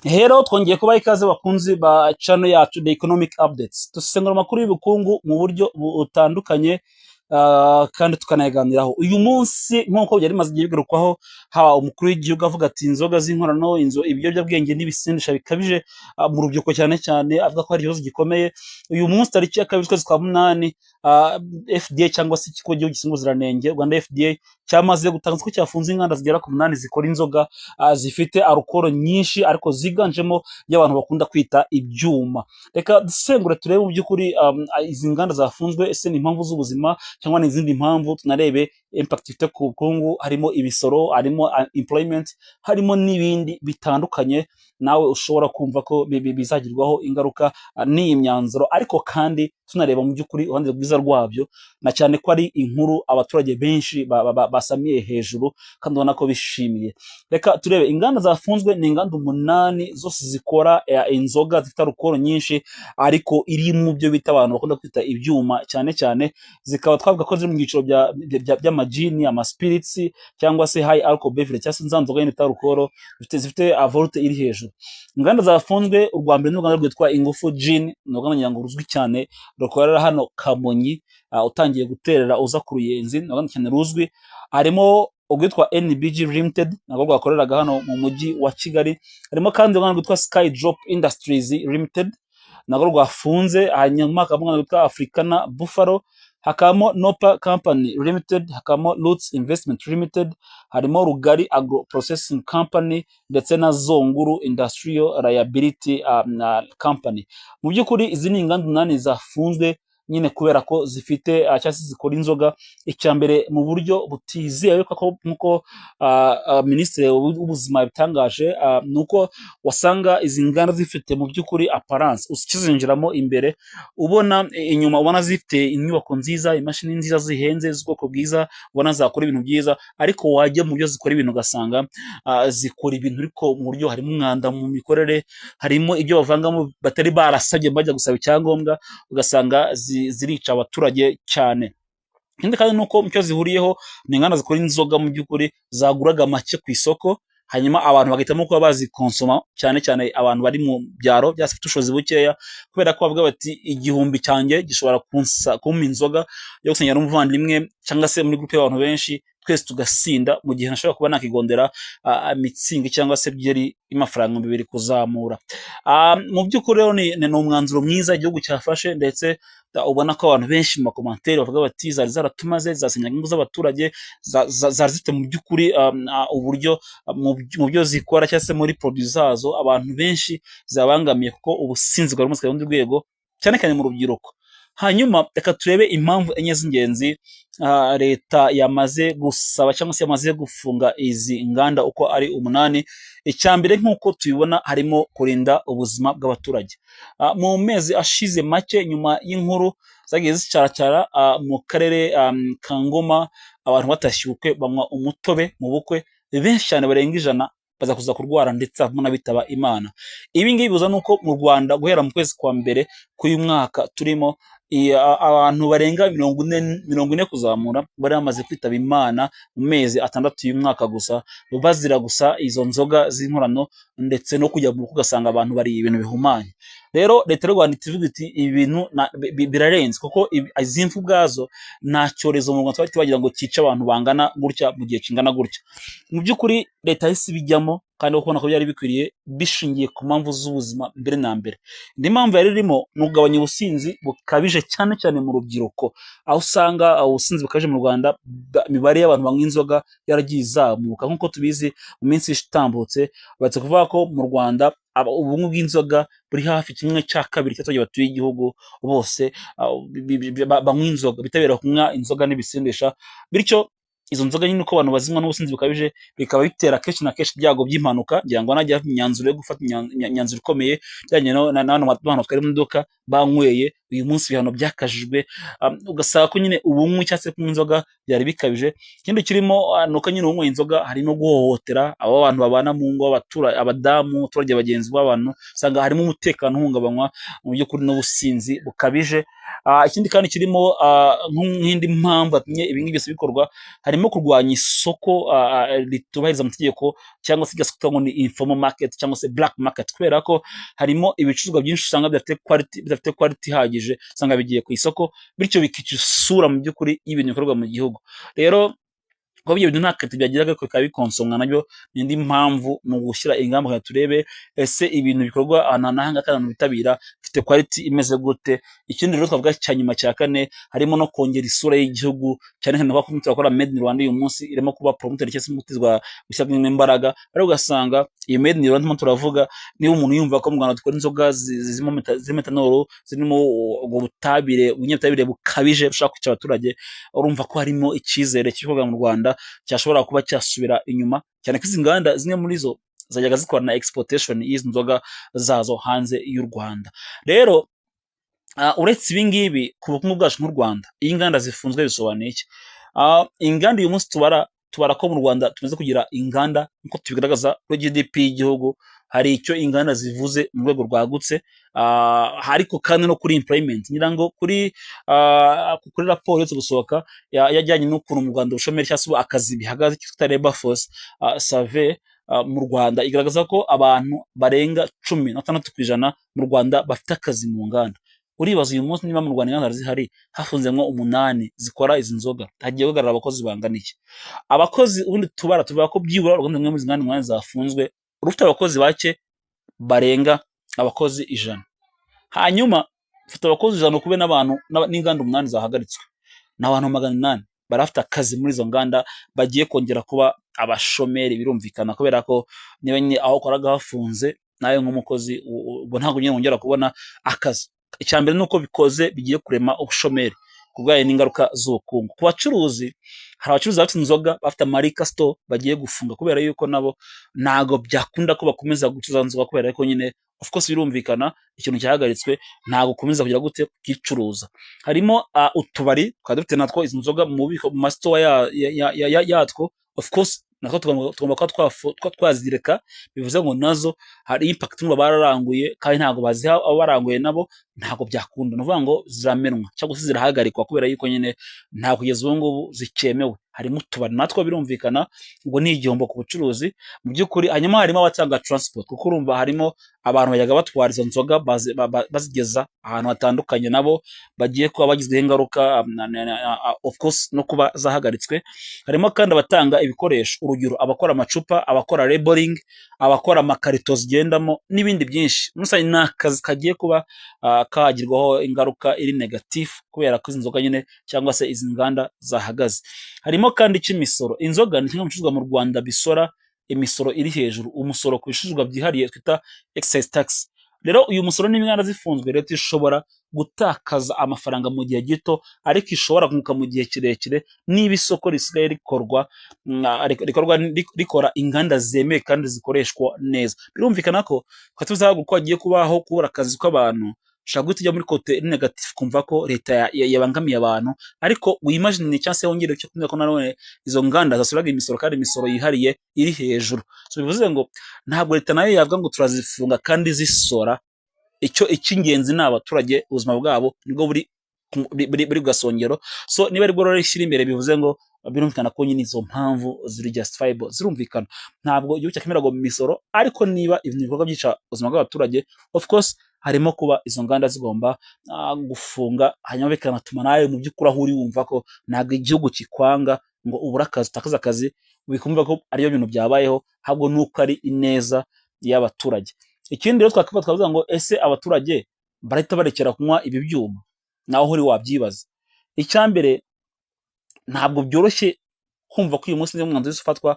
Rero twongeye kubaha ikaze bakunzi ba channel yacu The Economic Updates. Dusesengura amakuru y'ubukungu mu buryo butandukanye kandi tukanayaganiraho. Uyu munsi nk'uko byari bimaze igihe bigarukwaho, haba umukuru w'igihugu avuga ati inzoga z'inkorano, ibiyobyabwenge n'ibisindisha bikabije mu rubyiruko cyane cyane, avuga ko hari ikibazo gikomeye. Uyu munsi tariki ya 2/8 FDA cyangwa se ikigo gihugu gishinzwe ubuziranenge Rwanda FDA cyamaze gutangaza ko cyafunze inganda zigera ku 8 zikora inzoga zifite alukoro nyinshi ariko ziganjemo y'abantu bakunda kwita ibyuma. Reka dusengure turebe mu by'ukuri izi nganda zafunzwe ese ni impamvu z'ubuzima cyangwa n'izindi mpamvu, tunarebe impact ifite ku bukungu, harimo ibisoro, harimo employment, harimo n'ibindi bitandukanye nawe ushobora kumva ko bizagirwaho ingaruka n'iyi myanzuro, ariko kandi tunareba mu by'ukuri uruhande rwiza rwabyo, na cyane ko ari inkuru abaturage benshi basamiye hejuru kandi ubona ko bishimiye. Reka turebe inganda zafunzwe. Ni inganda 8 zose zikora inzoga zifite alukoro nyinshi ariko iri mu byo bita abantu bakunda kwita ibyuma cyane cyane, zikaba twavuga ko ziri mu byiciro by'amajini, amaspirits cyangwa se high alcohol beverage cyangwa se nzanzoga y'ifite alukoro zifite volte iri hejuru. Inganda zafunzwe, urwa mbere n'uruganda rwitwa Ingufu Gin, ni uruganda nyango ruzwi cyane rukorera hano Kamonyi, utangiye guterera uza ku Ruyenzi, ni uruganda cyane ruzwi. Harimo urwitwa NBG Limited nabwo rwakoreraga hano mu mujyi wa Kigali. Harimo kandi uruganda rwitwa Sky Drop Industries Limited nabwo rwafunze. Hanyuma hakaba uruganda rwitwa Africana Buffalo, hakabamo Nopa Company Limited, hakabamo Roots Investment Limited, harimo Rugari Agro Processing Company ndetse na Zonguru Industrial Liability Company. Mu by'ukuri izi ni inganda 8 zafunzwe nyine kubera ko zifite cyangwa se zikora inzoga. Icyambere mu buryo butizewe nkuko Minisitiri w'Ubuzima yabitangaje, nuko wasanga izi nganda zifite mu by'ukuri apparence, ukizinjiramo imbere ubona inyuma, ubona zifite inyubako nziza, imashini nziza zihenze z'ubwoko bwiza, ubona zakora ibintu byiza, ariko wajya mu byo zikora ibintu ugasanga zikora ibintu ariko mu buryo harimo umwanda mu mikorere, harimo ibyo bavangamo batari barasabye bajya gusaba icyangombwa, ugasanga zirica abaturage cyane. Ikindi kandi nuko mucyo zihuriyeho ni inganda zikora inzoga mu by'ukuri zaguraga make ku isoko, hanyuma abantu bagahitamo kuba bazikonsoma, cyane cyane abantu bari mu byaro byafite ubushobozi bukeya, kubera ko bavuga bati igihumbi cyanjye gishobora kumpa inzoga yo gusenyera umuvandimwe cyangwa se muri groupe y'abantu benshi twese tugasinda, mu gihe nashobora kuba nakigondera mitsingi cyangwa se byeri y'amafaranga 2 kuzamura. Mu by'ukuri rero ni umwanzuro mwiza igihugu cyafashe, ndetse ubona ko abantu benshi mu makomantere bavuga bati zari zaratumaze, zasenyaga ingo z'abaturage, zari zifite mu by'ukuri uburyo mu byo zikora cyangwa se muri produit zazo abantu benshi zabangamiye, kuko ubusinzi bwari bumaze kurundi rwego cyane cyane mu rubyiruko. Hanyuma reka turebe impamvu enye z'ingenzi leta yamaze gusaba cyangwa se yamaze gufunga izi nganda uko ari 8. Icyambere nk'uko tubibona harimo kurinda ubuzima bw'abaturage. Mu mezi ashize make nyuma y'inkuru zagiye zicaracara mu karere ka Ngoma, abantu batashye ubukwe banywa umutobe mu bukwe, benshi cyane barenga 100 baza kuza kurwara ndetse hamwe bitaba Imana. Ibi ngibi bibuza nuko mu Rwanda guhera mu kwezi kwa mbere k'uyu mwaka turimo, abantu barenga 40 kuzamura bari bamaze kwitaba Imana mu mezi 6 y'uyu mwaka gusa, bazira gusa izo nzoga z'inkorano ndetse no kujya mu kugasanga abantu bari ibintu bihumanye. Rero leta y'u Rwanda itivuga iti ibintu birarenze, kuko izi mfu bwazo nta cyorezo mu Rwanda twagira ngo cyice abantu bangana gutya mu gihe kingana gutya. Mu by'ukuri leta yahise ibijyamo kandi ukubona ko byari bikwiriye, bishingiye ku mpamvu z'ubuzima mbere na mbere. Indi mpamvu yari irimo ni ukugabanya ubusinzi bukabije cyane cyane mu rubyiruko, aho usanga ubusinzi bukabije mu Rwanda, imibare y'abantu banywa inzoga yaragiye izamuka. Nk'uko tubizi mu minsi itambutse batse kuvuga ko mu Rwanda ubunywi bw'inzoga buri hafi 1/2 cy'abaturage batuye igihugu bose banywa inzoga, bitabira kunywa inzoga n'ibisindisha, bityo izo nzoga nyine uko abantu bazinywa n'ubusinzi bukabije bikaba bitera kenshi na kenshi ibyago by'impanuka. Ngira ngo najya imyanzuro yo gufata imyanzuro ikomeye bijyanye n'abantu batwara imodoka banyweye, uyu munsi ibihano byakajijwe, ugasanga ko nyine ubunywi cyangwa se kunywa inzoga byari bikabije. Ikindi kirimo ni uko nyine unywa inzoga harimo guhohotera abo bantu babana mu ngo, abadamu, abaturage bagenzi b'abantu, usanga harimo umutekano uhungabanywa mu by'ukuri n'ubusinzi bukabije. Ikindi kandi kirimo nk'indi mpamvu yatumye ibi ngibi byose bikorwa, harimo kurwanya isoko ritubahiriza amategeko cyangwa se igasoko ngo ni informal market cyangwa se black market, kubera ko harimo ibicuruzwa byinshi usanga bidafite quality ihagije, usanga bigiye ku isoko, bityo bikica isura mu by'ukuri y'ibintu bikorwa mu gihugu. Rero kuba ibyo bintu nta kati byagiraga bikaba bikonsomwa nabyo ni indi mpamvu mu gushyira ingamba kugira turebe ese ibintu bikorwa ahantu n'ahanga kandi abantu bitabira bifite quality imeze gute. Ikindi rero twavuga cya nyuma cya kane, harimo no kongera isura y'igihugu, cyane cyane ko turakora made in Rwanda uyu munsi irimo kuba promoted cyangwa se mutizwa gushyiramo imbaraga, ariko ugasanga iyo made in Rwanda turavuga niba umuntu yumva ko mu Rwanda dukora inzoga zirimo metanol, zirimo ubwo ubunyabutabire bukabije bushaka kwica abaturage, urumva ko harimo icyizere cy'ikorwa mu Rwanda cyashobora kuba cyasubira inyuma, cyane ko izi nganda zimwe muri zo zajyaga zikora na exportation y'izi nzoga zazo hanze y'u Rwanda. Rero uretse ibi ngibi ku bukungu bwacu nk'u Rwanda, iyo inganda zifunzwe bisobanuye iki? Inganda uyu munsi tubara ko mu Rwanda tumaze kugira inganda nk'uko tubigaragaza kuri GDP y'igihugu, hari icyo inganda zivuze mu rwego rwagutse, ariko kandi no kuri employment. Ngira ngo kuri raporo yose gusohoka yajyanye n'ukuntu mu Rwanda ubushomeri cyangwa se akazi bihagaze, cyitwa labor force survey mu Rwanda, igaragaza ko abantu barenga 16% mu Rwanda bafite akazi mu nganda. Uribaza uyu munsi niba mu Rwanda inganda zihari hafunzemo 8 zikora izi nzoga, hagiye kugaragara abakozi bangana iki? Abakozi ubundi tuvuga ko byibura uruganda rumwe mu nganda zafunzwe rufite abakozi bake barenga abakozi 100. Hanyuma ufite abakozi 100 kube n'abantu n'inganda 8 zahagaritswe, n'abantu 800 barafite akazi muri izo nganda bagiye kongera kuba abashomeri. Birumvikana kubera ko niba nyine aho koraga hafunze, nawe nk'umukozi ubwo ntabwo nyine wongera kubona akazi. Icyambere nuko bikoze bigiye kurema ubushomeri kubwaye n'ingaruka z'ubukungu. Ku bacuruzi, hari abacuruzi bafite inzoga bafite amarika store bagiye gufunga, kubera yuko nabo ntago byakunda ko bakomeza gucuruza inzoga, kubera ko nyine of course birumvikana ikintu cyahagaritswe ntago komeza kugira gute kugicuruza. Harimo utubari twari dufite natwo izi nzoga mu bubiko mu store yatwo, of course natwo tugomba kuba twazireka, bivuze ngo nazo hari impact ngo bararanguye kandi ntago baziha abo baranguye nabo ntago byakunda, nuvuga ngo ziramenwa cyangwa se zirahagarikwa kubera yuko nyine nta kugeza ubu ngubu zikemewe. Harimo utubari natwo birumvikana ngo ni igihombo ku bucuruzi mu by'ukuri. Hanyuma harimo abatanga transport, kuko urumva harimo abantu bajyaga batwara izo nzoga bazigeza ahantu hatandukanye, nabo bagiye kuba bagizweho ingaruka of course no kuba zahagaritswe. Harimo kandi abatanga ibikoresho, urugero abakora amacupa, abakora labeling, abakora amakarito zigendamo n'ibindi byinshi. Musa ni akazi kagiye kuba kagirwaho ingaruka iri negative kubera ko izi nzoga nyine cyangwa se izi nganda zahagaze. Harimo kandi cy'imisoro. Inzoga ni kimwe mu bicuruzwa mu Rwanda bisora imisoro iri hejuru, umusoro ku bicuruzwa byihariye twita excise tax. Rero uyu musoro n'inganda zifunzwe, leta ishobora gutakaza amafaranga mu gihe gito, ariko ishobora kunguka mu gihe kirekire niba isoko risigaye rikora inganda zemewe kandi zikoreshwa neza. Birumvikana ko tuzavuga ko hagiye kubaho kubura akazi kw'abantu, ushaka guhita ujya muri kote negative kumva ko leta yabangamiye abantu, ariko wimagine cyangwa se wongere cyo kumva ko nanone izo nganda zasuraga imisoro kandi imisoro yihariye iri hejuru. So bivuze ngo ntabwo leta nayo yavuga ngo turazifunga kandi zisora. Icy'ingenzi ni abaturage, ubuzima bwabo nibwo buri gasongero. So niba ari bwo rero ishyira imbere, bivuze ngo birumvikana ko nyine izo mpamvu ziri justifiable, zirumvikana. Ntabwo igihugu cyakemera ngo mu misoro, ariko niba ibintu bikorwa byica ubuzima bw'abaturage, of course harimo kuba izo nganda zigomba gufunga. Hanyuma bikanatuma nawe mu by'ukuri aho uri wumva ko ntabwo igihugu kikwanga ngo ubura akazi, utakaza akazi, bikumva ko ariyo bintu byabayeho, ahubwo nuko ari ineza y'abaturage. Ikindi rero twavuga ngo ese abaturage barahita barekera kunywa ibi byuma? Naho uri wabyibaza. Icyambere, ntabwo byoroshye kumva ko uyu munsi niyo mwanzuro ufatwa,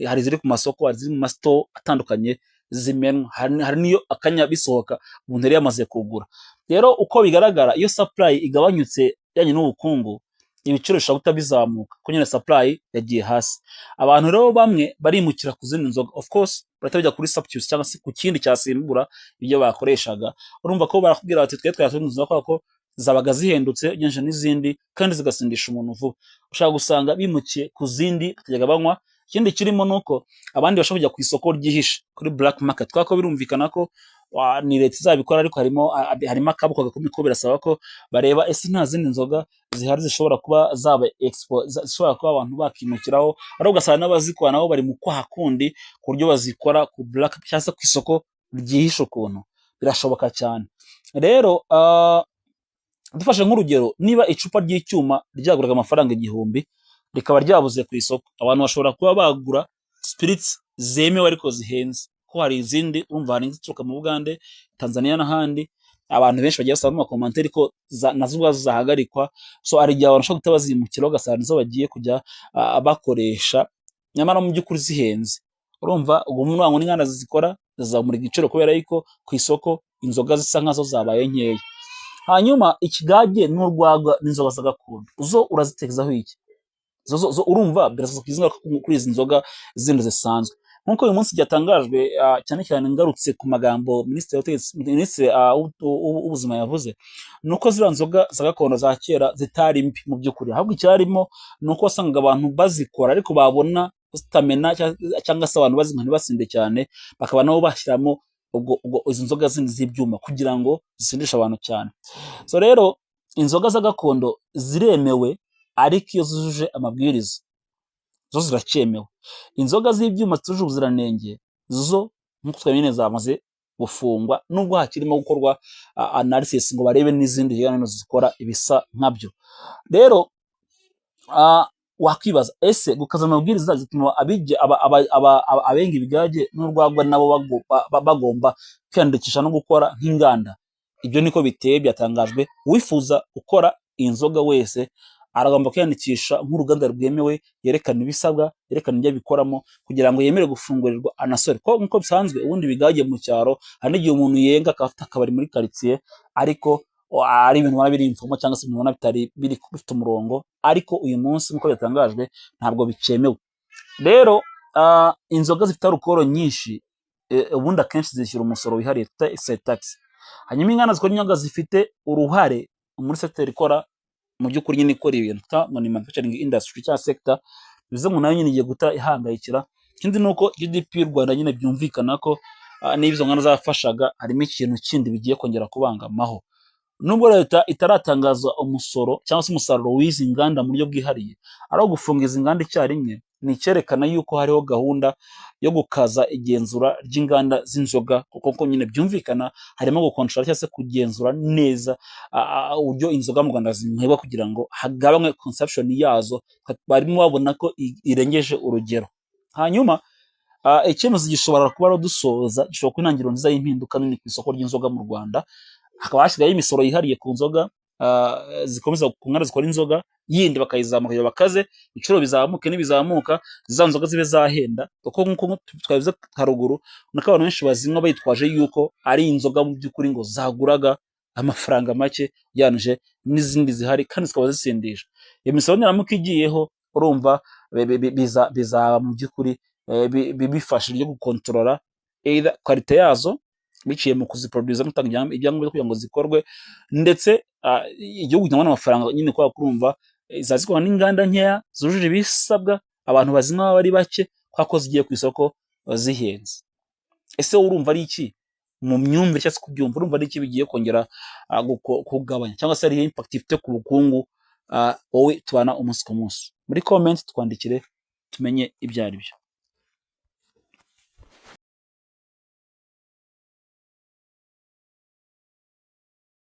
hari ziri ku masoko, hari ziri mu store atandukanye zimenwa, hari niyo akanya bisohoka umuntu yari yamaze kugura. Rero uko bigaragara, iyo supply igabanyutse yanye n'ubukungu, ibiciro bishobora bizamuka ko nyine supply yagiye hasi. Abantu rero bamwe barimukira ku zindi nzoga, of course batajya kuri substitute cyangwa se ku kindi cyasimbura ibyo bakoreshaga. Urumva ko barakubwira bati twe twatunyuza ko zabaga zihendutse ugereranyije n'izindi kandi zigasindisha umuntu vuba, ushaka gusanga bimukiye ku zindi batajyaga banywa. Ikindi kirimo nuko abandi bashobora kujya ku isoko ryihishe kuri black market, kubera ko birumvikana ko ni leta izabikora, ariko harimo akaboko gakomeye ko birasaba ko bareba ese nta zindi nzoga zihari zishobora kuba zaba zishobora kuba abantu bakimukiraho, ari ugasanga n'abazikora nabo bari mu kwaha kundi ku buryo bazikora ku black cyangwa se ku isoko ryihishe ukuntu, birashoboka cyane. Rero dufashe nk'urugero, niba icupa ry'icyuma ryaguraga amafaranga 1000 rikaba ryabuze ku isoko, abantu bashobora kuba bagura spirits zemewe ariko zihenze, ko hari izindi urumva hari izituruka mu Bugande, Tanzania n'ahandi, abantu benshi bagiye basaba mu makomantere ko nazo ubwazo zahagarikwa. So hari igihe abantu bashobora guhita bazimukira ugasanga nizo bagiye kujya bakoresha, nyamara mu by'ukuri zihenze. Urumva ubwo umuntu wangu n'inganda zizikora zizamura igiciro kubera yuko ku isoko inzoga zisa nkazo zabaye nkeya. Hanyuma ikigage n'urwagwa n'inzoga za gakondo zo urazitekezaho iki? Zo urumva biraza kwizina kuri izi nzoga zindi zisanzwe. Nkuko uyu munsi byatangajwe cyane cyane ngarutse ku magambo Minisitiri w'ubuzima yavuze, nuko ziriya nzoga za gakondo za kera zitari mbi mu by'ukuri, ahubwo icyarimo nuko wasangaga abantu bazikora ariko babona zitamena cyangwa se abantu bazinywa ntibasinde cyane, bakaba nabo bashyiramo izi nzoga zindi z'ibyuma kugira ngo zisindishe abantu cyane. So rero inzoga za gakondo ziremewe, ariko iyo zujuje amabwiriza zo ziracyemewe. Inzoga z'ibyuma zitujuje ubuziranenge zo nk'uko twabibonye zamaze gufungwa, nubwo hakirimo gukorwa analysis ngo barebe n'izindi hirya zikora ibisa nkabyo. Rero wakwibaza ese gukaza amabwiriza zituma abenga ibigage n'urwagwa nabo bagomba kwiyandikisha no gukora nk'inganda? Ibyo niko biteye, byatangajwe. Uwifuza gukora iyi nzoga wese aragomba kwiyandikisha nk'uruganda rwemewe, yerekana ibisabwa, yerekana ibyo bikoramo kugira ngo yemere gufungurirwa anasore. Ko nkuko bisanzwe ubundi bigage mu cyaro hari n'igihe umuntu yenga akafite akabari muri quartier, ariko ari ibintu bana biri imfumo cyangwa se ibintu bitari biri bifite umurongo, ariko uyu munsi nkuko byatangajwe ntabwo bicemewe. Rero inzoga zifite alcohol nyinshi ubundi akenshi zishyura umusoro wihariye twita sale tax. Hanyuma inganda zikora inzoga zifite uruhare muri sector ikora mu by'ukuri nyine ikora ibintu ngo ni manufacturing industry cyangwa sector, bivuze ngo nayo nyine igiye guta ihangayikira. Ikindi nuko GDP y'u Rwanda nyine byumvikana ko n'izo nganda zafashaga harimo ikintu kindi bigiye kongera kubangamaho. Nubwo leta itaratangaza umusoro cyangwa se umusaruro w'izi nganda mu buryo bwihariye, ari gufunga izi nganda icyarimwe, ni icyerekana yuko hariho gahunda yo gukaza igenzura ry'inganda z'inzoga, kuko nyine byumvikana harimo gukontrola cyangwa se kugenzura neza uburyo inzoga mu Rwanda zinywebwa kugira ngo hagabanywe consumption yazo, barimo babona ko irengeje urugero. Hanyuma icyemezo gishobora kuba dusoza, gishobora kuba intangiriro nziza y'impinduka nini ku isoko ry'inzoga mu Rwanda. Hakaba hasigaye imisoro yihariye ku nzoga zikomeza ku nganda zikora inzoga, yindi bakayizamura kugira bakaze ibiciro bizamuke, nibizamuka za nzoga zibe zahenda, kuko nkuko twabivuze haruguru nako abantu benshi bazinywa bayitwaje yuko ari inzoga mu by'ukuri ngo zaguraga amafaranga make yanije n'izindi zihari kandi zikaba zisindisha. Iyo misoro niramuka igiyeho, urumva biza mu by'ukuri bifasha ryo gukontorora either quality yazo biciye mu kuziproduce no gutanga ibyangombwa kugira ngo zikorwe, ndetse igihugu cyangwa n'amafaranga nyine kwa kurumva zazikorwa n'inganda nkeya zujuje ibisabwa, abantu bazinywa bari bake kwako zigiye ku isoko zihenze. Ese urumva ari iki mu myumvire cyangwa se kubyumva, urumva ari iki bigiye kongera kugabanya cyangwa se ari impact ifite ku bukungu wowe tubana umunsi ku munsi? Muri comment twandikire tumenye ibyo ari byo.